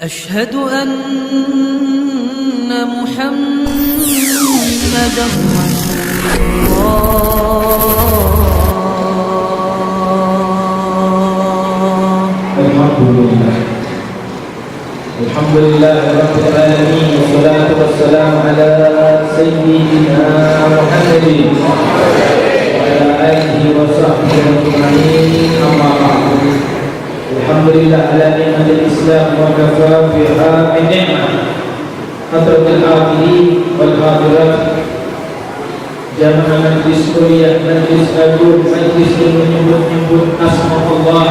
أشهد أن محمدا رسول الله. الحمد لله رب العالمين والصلاة والسلام على سيدنا محمد وعلى آله وصحبه أجمعين. أما بعد، الحمد لله على نعمة الإسلام وكفى بها من نعمة. حضرة الحاضرين والحاضرات، jamaah majlis kuliah, majlis agung, majlis yang menyebut-nyebut asma Allah,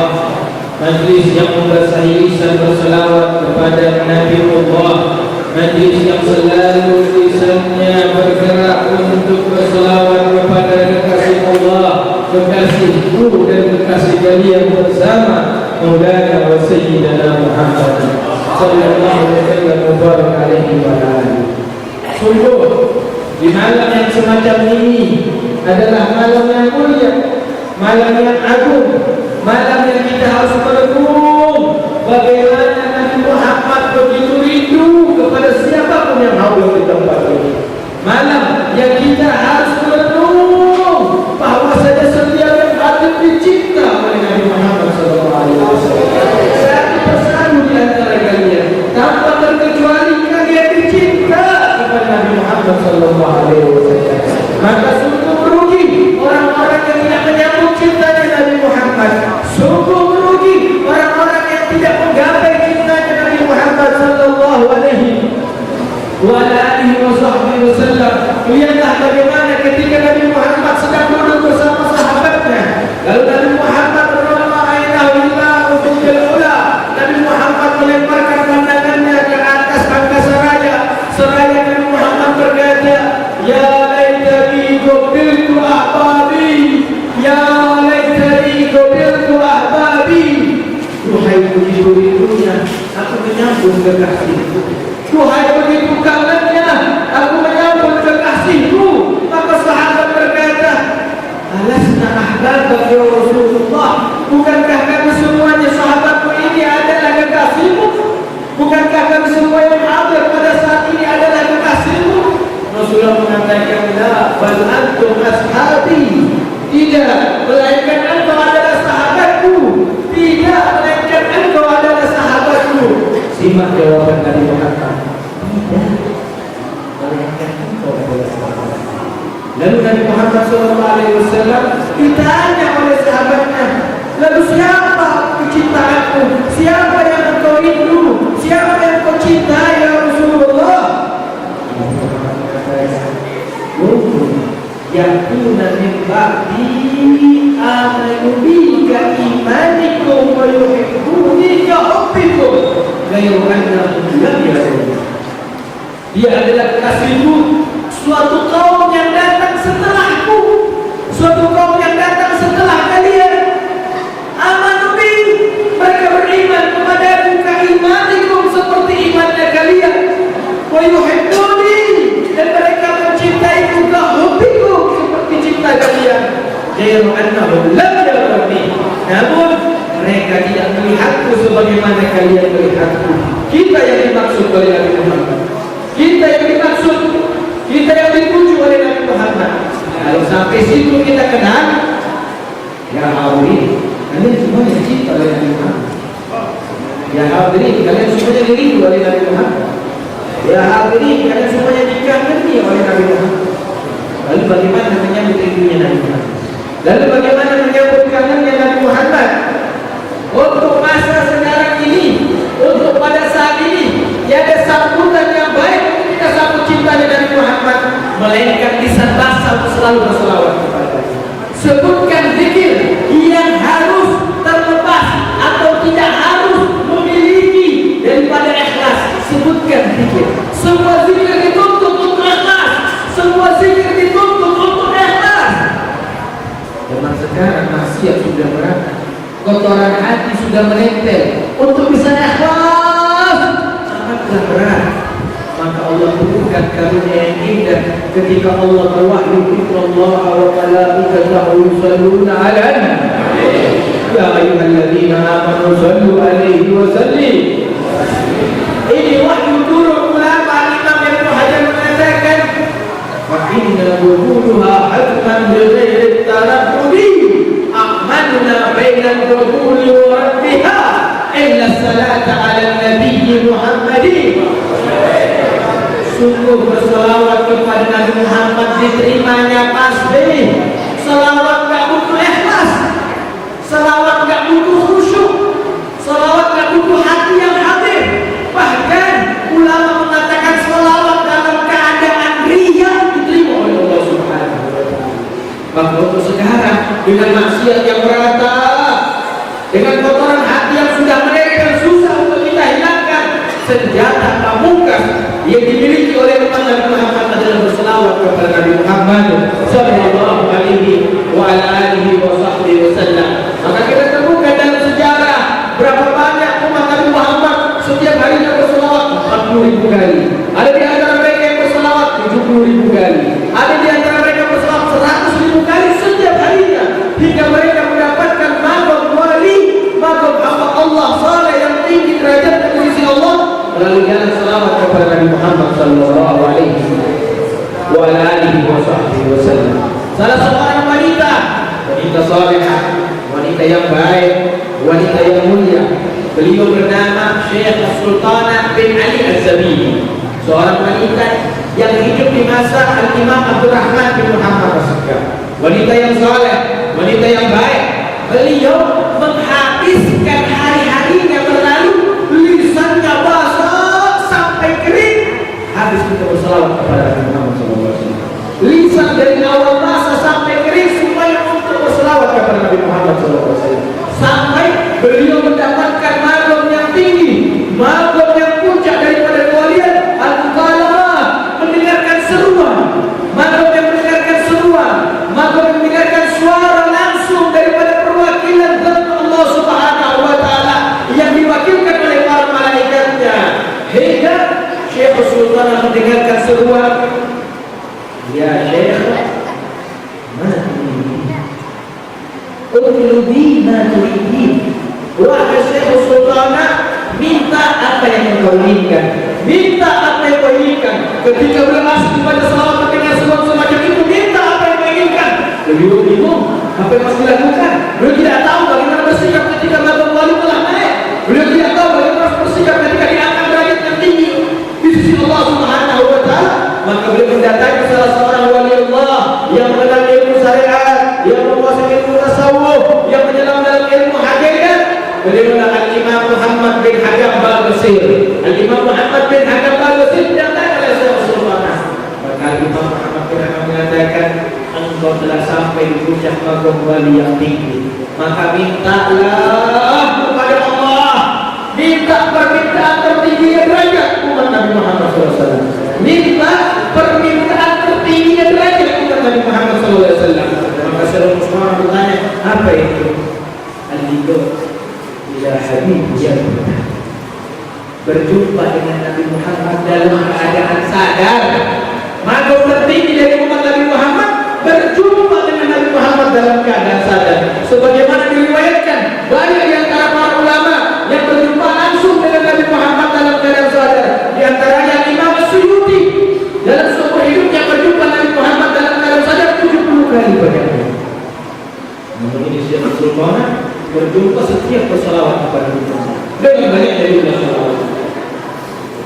majlis yang membasahi lisan berselawat kepada Nabi Allah, majlis yang selalu lisannya bergerak untuk berselawat kepada kekasih Allah, kekasihku dan kekasih kalian bersama Maulana wa Sayyidina Muhammad sallallahu alaihi wa sallam. Sungguh di malam yang semacam ini adalah malam yang mulia, malam yang agung, malam yang kita harus merenung bagaimana Nabi Muhammad begitu rindu kepada siapapun yang hadir di tempat ini. Malam yang kita harus merenung bahwasanya setiap yang hadir dicinta oleh Nabi Muhammad SAW. Satu persatu di antara kalian tanpa terkecuali kalian dicinta kepada Nabi Muhammad SAW. Maka sungguh merugi orang-orang yang tidak menyambut cintanya Nabi Muhammad. Sungguh merugi orang-orang yang tidak menggapai cintanya Nabi Muhammad sallallahu alaihi wasallam. Lihatlah bagaimana ketika Nabi Muhammad sedang duduk bersama sahabatnya, lalu Nabi Muhammad Nabi Muhammad melemparkan pandangannya ke atas angkasa raya. Seraya Nabi Muhammad berkata, ya laitani qabiltu ahbabi, ya laitani qabiltu ahbabi. Duhai begitu rindunya aku menyambut kekasihku, duhai begitu kangennya aku menyambut kekasihku. Maka sahabat berkata, alasna ahbabak ya Rasulullah, bukankah kami semuanya sahabatmu ini adalah kekasihmu? Bukankah kami semua yang hadir pada saat ini adalah kekasihmu? Rasulullah mengatakan, la bal antum ashabi. Tidak, melainkan engkau adalah sahabatku. Tidak, melainkan engkau adalah sahabatku. Simak jawaban Nabi Muhammad. Tidak, melainkan engkau adalah sahabatku. Lalu Nabi Muhammad SAW ditanya oleh sahabatnya, lalu siapa kecintaanmu? Siapa yang engkau rindu? Siapa yang engkau cintai ya Rasulullah? Yakuna min ba'di amanu bika imanikum wa yuhibbuni ka hubbikum ghayru annahum lam yarun. Dia adalah kekasihku, suatu kaum yang datang setelahku, suatu kaum yang datang setelah kalian. Amanu bi, mereka beriman kepadaku ka imanikum seperti imannya kalian. Wa yuhibbuni, dan mereka mencintaiku ka hubbikum seperti cinta kalian. Ghayru annahum lam yaruni, namun mereka tidak melihatku sebagaimana kalian melihatku. Kita yang dimaksud oleh Nabi Muhammad, kita yang dimaksud, kita yang dituju oleh Nabi Muhammad. Kalau sampai situ kita kenal, ya hadirin, kalian semuanya dicinta oleh Nabi Muhammad. Ya hadirin, kalian semuanya dirindu oleh Nabi Muhammad. Ya hadirin, kalian semuanya dikagumi oleh Nabi Muhammad. Lalu bagaimana menyambut rindunya Nabi Muhammad? Lalu bagaimana menyambut kangennya Nabi Muhammad? Untuk masa sekarang ini, untuk pada saat ini, tiada sambutan yang baik kita sambut cintanya Nabi Muhammad, melainkan lisan basah selalu berselawat kepadanya. Sebutkan zikir yang harus terlepas atau tidak harus memiliki daripada ikhlas. Sebutkan zikir. Semua zikir dituntut untuk ikhlas. Semua zikir dituntut untuk ikhlas. Zaman sekarang maksiat sudah merata, kotoran hati sudah menempel. Untuk bisa ikhlas sangatlah berat. Maka Allah berikan karunia yang indah ketika Allah berwahyu, innallaha wa malaikatahu yusholluna 'alan nabi ya ayyuhalladzina amanu shallu 'alaihi wa sallimu kepada Nabi Muhammad diterimanya pasti. Salawat gak butuh ikhlas, salawat gak butuh khusyuk, salawat gak butuh hati yang hadir. Bahkan ulama mengatakan salawat dalam keadaan riya diterima oleh Allah Subhanahu wa Ta'ala. Maka untuk sekarang dengan maksiat yang merata, dengan kotoran hati yang sudah mereka susah untuk kita hilangkan, senjata pamungkas yang dimiliki oleh umat Nabi Muhammad adalah berselawat kepada Nabi Muhammad sallallahu alaihi wa ala alihi wa sahbihi wasallam. Maka kita temukan dalam sejarah berapa banyak umat Nabi Muhammad setiap harinya berselawat 40.000 kali. Ada di antara mereka yang berselawat 70.000 kali. Ada di antara mereka berselawat 100.000 kali setiap harinya, hingga mereka mendapatkan maqam wali, maqam hamba Allah saleh yang tinggi derajatnya di sisi Allah melalui jalan selawat kepada Nabi Muhammad sallallahu alaihi wa alihi wasallam. Salah seorang wanita salehah, wanita yang baik, wanita yang mulia. Beliau bernama Syekh Sultanah bin Ali Az-Zabidi, seorang wanita yang hidup di masa Al-Imam Abdurrahman bin Muhammad As-Sakaf. Wanita yang saleh, wanita yang baik. Beliau menghabiskan hari-harinya berlalu, lisannya basah sampai kering, habis kita berselawat kepada Nabi Muhammad SAW. Lisan dari awal basah sampai kering semuanya untuk berselawat kepada Nabi Muhammad SAW. Sampai beliau mendapatkan maqam yang tinggi, maqam yang puncak daripada kewalian, al-mukalamah, mendengarkan seruan, maqam yang mendengarkan seruan, maqam yang mendengarkan suara langsung daripada perwakilan zat Allah Subhanahu wa Ta'ala yang diwakilkan oleh para malaikatnya. Hingga Syekh Sultan mendengarkan seruan, ya Syekh, utlubi ma turidin. Wahai Syekh Sultan, minta apa yang kau inginkan, minta apa yang kau inginkan. Ketika beliau masuk kepada selawat dengan seruan semacam itu, minta apa yang kau inginkan. Beliau bingung apa yang harus dilakukan. Beliau tidak tahu bagaimana bersikap ketika maqam wali telah naik. Beliau tidak tahu bagaimana harus bersikap ketika diangkat derajat yang tinggi di sisi Allah Subhanahu wa Ta'ala. Maka beliau mendatangi salah seorang wali Allah yang mengenal ilmu syariat, yang menguasai ilmu tasawuf, yang menyelam dalam ilmu hakikat. Beliau adalah Al-Imam Muhammad bin Hakam Al-Basir. Al-Imam Muhammad bin Hakam Al-Basir datang oleh Syekh Sultan. Maka Al-Imam Muhammad bin Hakam mengatakan, engkau telah sampai di puncak maqam wali yang tinggi, maka mintalah kepada Allah, minta permintaan tertinggi derajat umat Nabi Muhammad SAW. Minta permintaan tertinggi derajat umat Nabi Muhammad SAW. Maka Syekh Sultan bertanya, apa itu? Al-Liqa ila Habib ya, berjumpa dengan Nabi Muhammad dalam keadaan sadar. Maka tertinggi dari umat Nabi Muhammad berjumpa dengan Nabi Muhammad dalam keadaan sadar. Sebagaimana diriwayatkan banyak di antara para ulama yang berjumpa langsung dengan Nabi Muhammad dalam keadaan sadar. Di antaranya Imam Suyuti dalam seumur hidupnya berjumpa Nabi Muhammad dalam keadaan sadar 70 kali berkali. Namun ini Syekh Sultan berjumpa setiap berselawat kepada Nabi Muhammad dengan banyak dari berselawat.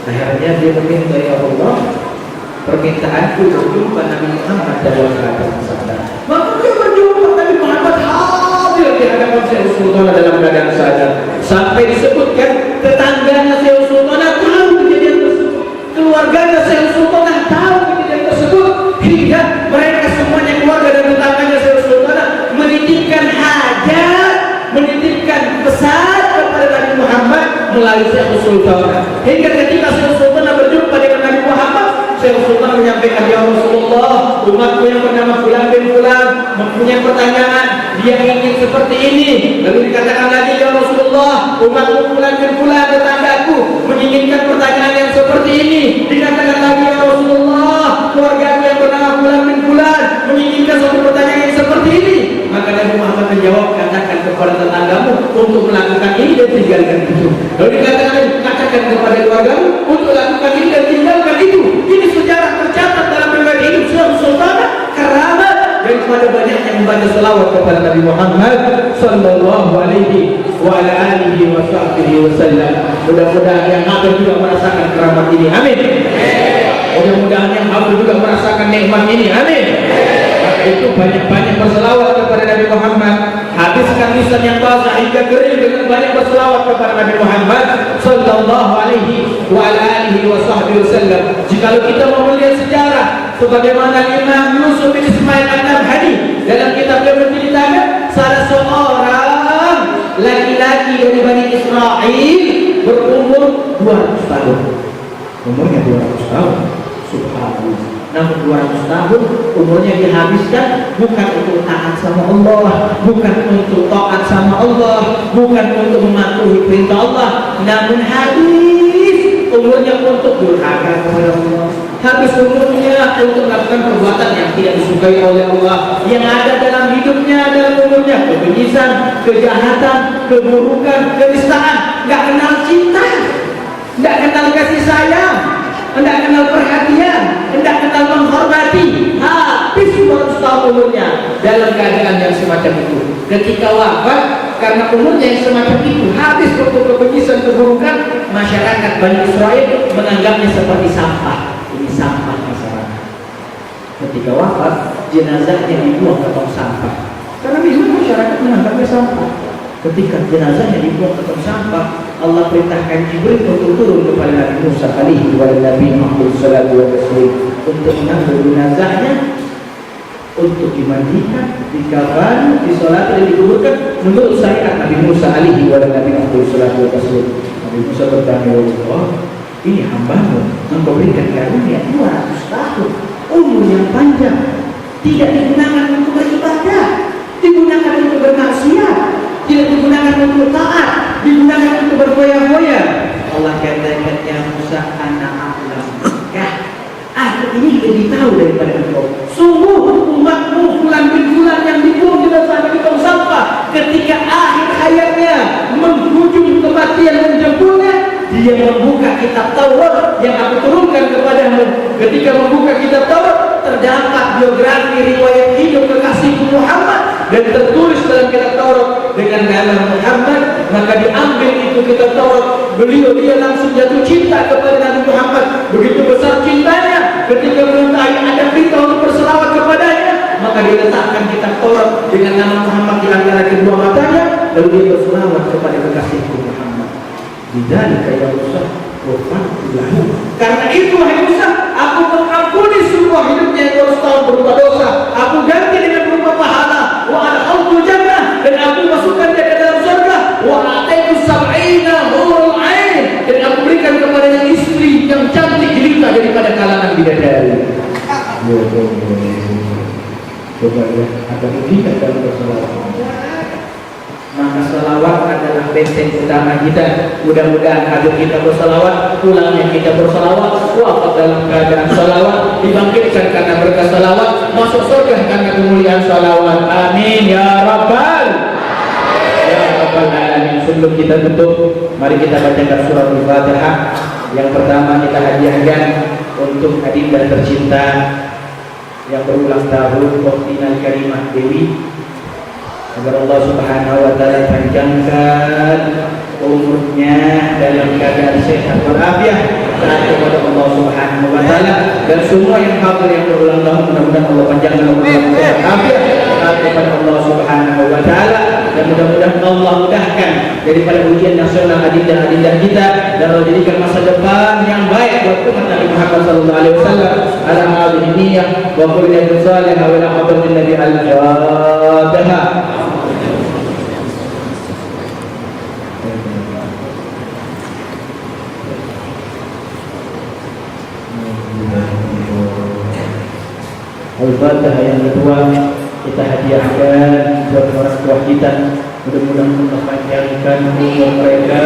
Akhirnya dia meminta, ya Allah, permintaanku berjumpa Nabi Muhammad dalam keadaan sadar. Maka dia berjumpa Nabi Muhammad hadir di hadapan Syekh Sultan dalam keadaan sadar. Sampai disebutkan tetangganya Syekh Sultan tahu kejadian tersebut, keluarganya Syekh Sultan tahu kejadian tersebut, hingga mereka semuanya keluarga dan tetangganya Syekh Sultan menitipkan hajat, menitipkan pesan kepada Nabi Muhammad melalui Syekh Sultan. Hingga ketika Syekh Sultan berjumpa dengan Nabi Muhammad, Syekh Sultan menyampaikan, ya Rasulullah, umatku yang bernama Fulan bin Fulan mempunyai pertanyaan, dia ingin seperti ini. Lalu dikatakan lagi, ya Rasulullah, umatku Fulan bin Fulan, tetanggaku, menginginkan pertanyaan yang seperti ini. Dikatakan lagi, ya Rasulullah, keluargaku yang bernama Fulan bin Fulan menginginkan suatu pertanyaan yang seperti ini. Maka Nabi Muhammad menjawab, katakan kepada tetanggamu untuk melakukan ini dan tinggalkan itu. Lalu dikatakan, katakan kepada keluargamu untuk lakukan ini dan tinggalkan itu. Ini sejarah tercatat dalam riwayat hidup Syekh Sultan, keramat daripada banyak yang membaca selawat kepada Nabi Muhammad sallallahu alaihi wa ala alihi wa sahbihi wasallam. Mudah-mudahan yang ada juga merasakan keramat ini. Amin. Mudah-mudahan yang hafal juga merasakan nikmat ini. Amin. Maka itu banyak-banyak berselawat kepada Nabi Muhammad. Habiskan lisan yang basah hingga kering dengan banyak berselawat kepada Nabi Muhammad sallallahu alaihi wa alihi wasallam. Jikalau kita mau melihat sejarah sebagaimana Imam Yusuf bin Ismail An-Nabhani dalam kitabnya menceritakan salah seorang laki-laki dari Bani Israel berumur 200 tahun. Umurnya 200 tahun. Subhanallah. Namun 200 tahun umurnya dihabiskan bukan untuk taat sama Allah, bukan untuk taat sama Allah, bukan untuk mematuhi perintah Allah, namun habis umurnya untuk durhaka kepada Allah. Habis umurnya untuk melakukan perbuatan yang tidak disukai oleh Allah. Yang ada dalam hidupnya, dalam umurnya kebengisan, kejahatan, keburukan, kenistaan, nggak kenal cinta, nggak kenal kasih sayang, nggak kenal perhatian, nggak kenal menghormati. Habis 200 tahun umurnya dalam keadaan yang semacam itu. Ketika wafat karena umurnya yang semacam itu, habis untuk kebengisan, keburukan, masyarakat Bani Israel menganggapnya seperti sampah. Ini sampah masyarakat. Ketika wafat, jenazahnya dibuang ke tong sampah. Karena biasanya masyarakat menganggapnya sampah. Ketika jenazahnya dibuang ke tong sampah, Allah perintahkan Jibril untuk turun kepada Nabi Musa alaihi wa Nabi Muhammad sallallahu alaihi wasallam untuk mengambil jenazahnya, untuk dimandikan, dikafan, disolatkan dan dikuburkan menurut syariat Nabi Musa alaihi wa Nabi Muhammad sallallahu alaihi wasallam. Nabi Musa bertanya, "Allah, ini hambamu engkau berikan karunia 200 tahun, umur yang panjang, tidak digunakan untuk beribadah, digunakan untuk bermaksiat, tidak digunakan untuk taat, digunakan untuk berfoya-foya." Allah katakan, "Ya Musa, ana a'lam." Aku ini lebih tahu daripada engkau. Sungguh umatmu fulan bin fulan yang dibuang di dalam tong sampah ketika akhir hayatnya menghujung kematian menjemputnya, dia membuka kitab Taurat yang aku turunkan kepadamu. Ketika membuka kitab Taurat, terdapat biografi riwayat hidup kekasihku Muhammad dan tertulis dalam kitab Taurat dengan nama Muhammad. Maka diambil itu kitab Taurat, dia langsung jatuh cinta kepada Nabi Muhammad. Begitu besar cintanya ketika mengetahui ada berita untuk berselawat kepadanya, maka dia letakkan kitab Taurat dengan nama Muhammad di antara kedua matanya, lalu dia berselawat kepada kekasihku Muhammad. Bidzalika ya Musa wafattu lahu. Karena itu wahai Musa, aku mengampuni semua hidupnya yang 200 tahun berupa dosa. Aku ganti dengan berupa pahala. Wa adkhaltu jannah, dan aku masukkan dia ke dalam surga. Wa ataitu sab'ina hurul ain, dan aku berikan kepadanya istri yang cantik jelita daripada kalangan bidadari. Coba ya, ada mujizat dalam berselawat. Maka selawat adalah benteng utama kita. Mudah-mudahan habis kita berselawat, pulangnya kita berselawat, wafat dalam keadaan selawat, dibangkitkan karena berkah selawat, masuk surga karena kemuliaan selawat. Amin ya rabbal alamin. Sebelum kita tutup, mari kita bacakan surat Al-Fatihah. Yang pertama kita hadiahkan untuk adinda tercinta yang berulang tahun, Waktina Karimah Dewi, agar Allah Subhanahu wa taala panjangkan umurnya dalam keadaan sehat walafiat, taat kepada Allah Subhanahu wa taala, dan semua yang hadir yang berulang tahun mudah-mudahan Allah panjangkan umurnya sehat walafiat, taat kepada Allah Subhanahu wa taala, dan mudah-mudahan Allah mudahkan daripada ujian nasional adinda-adinda kita, dan Allah jadikan masa depan yang baik buat umat Nabi Muhammad sallallahu alaihi wasallam. Ala hadhihi niyyah wa kullu yadin salihah wa ila hadratin Nabi al-Fatihah. Al-Fatihah yang kedua kita hadiahkan buat orang tua kita. Mudah-mudahan Allah panjangkan umur mereka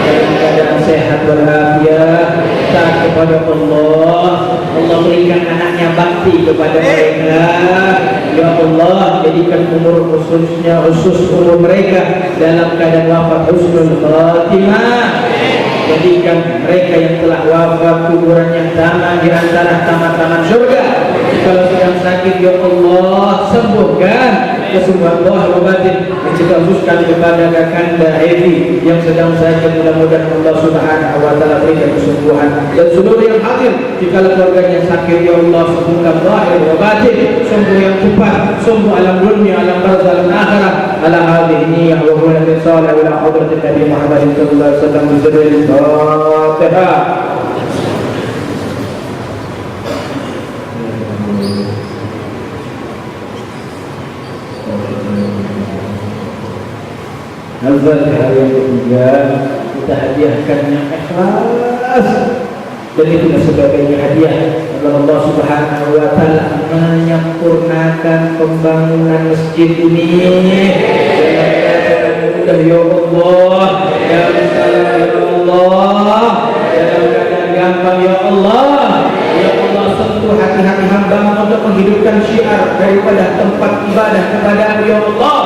dalam keadaan sehat walafiat, taat kepada Allah. Allah berikan anaknya bakti kepada mereka. Ya Allah, jadikan umur khususnya khusus umur mereka dalam keadaan wafat husnul khatimah. Jadikan mereka yang telah wafat kuburannya taman di antara taman-taman surga. Kalau sedang sakit, ya Allah sembuhkan kesembuhan zahir wa batin. Kita khususkan kepada Kakanda Evi yang sedang sakit, mudah-mudahan Allah Subhanahu wa taala berikan kesembuhan, dan seluruh yang hadir jika keluarganya sakit, ya Allah sembuhkan zahir wa batin, sembuh yang cepat, sembuh alam dunia, alam barzah, alam akhirat. Ala hadhihi niyyah wa huwa nabi salih ila hadratin Nabi Muhammad sallallahu alaihi wasallam. Al-Fatihah. Al-Fatihah yang ketiga, kita hadiahkan yang ikhlas, dan itu sebagainya hadiah Allah Subhanahu wa taala menyempurnakan pembangunan masjid ini. Ya Allah, ya Allah, dalam keadaan gampang, ya Allah. Ya Allah, sentuh hati-hati hamba untuk menghidupkan syiar daripada tempat ibadah kepada ya Allah.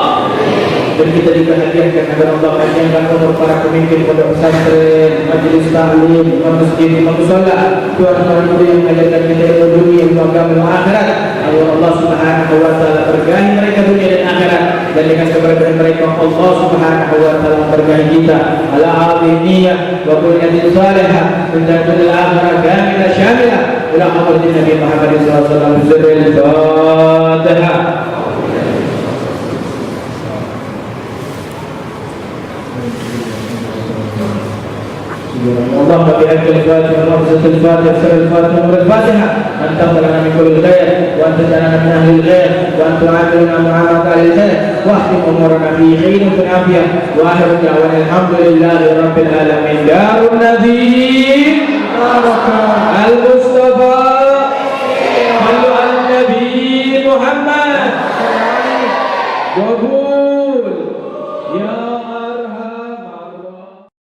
Dan kita juga hadiahkan agar Allah panjangkan umur para pemimpin pondok pesantren, majelis taklim, imam masjid, imam mushola, tuan-tuan guru yang mengajarkan kita ilmu dunia, ilmu agama, ilmu akhirat. Agar Allah Subhanahu wa taala berkahi mereka dunia dan akhirat, dan dengan keberadaan mereka Allah Subhanahu wa taala berkahi kita. Ala hadhihi niyyah wa qulnatin salihah menjadikan al-akhirah kamilah syamilah ila hadratin Nabi Muhammad sallallahu alaihi wasallam. Al-Fatihah. Allah بأجل الفاتحة ورحمة الفاتحة سر الفاتحة نور الفاتحة أن تغفر لنا من كل الخير وأن تجعلنا من أهل الخير وأن تعاملنا معاملة أهل الخير واختم أمورنا في خير وفي عافية وآخر دعوانا الحمد لله رب العالمين. دار النبي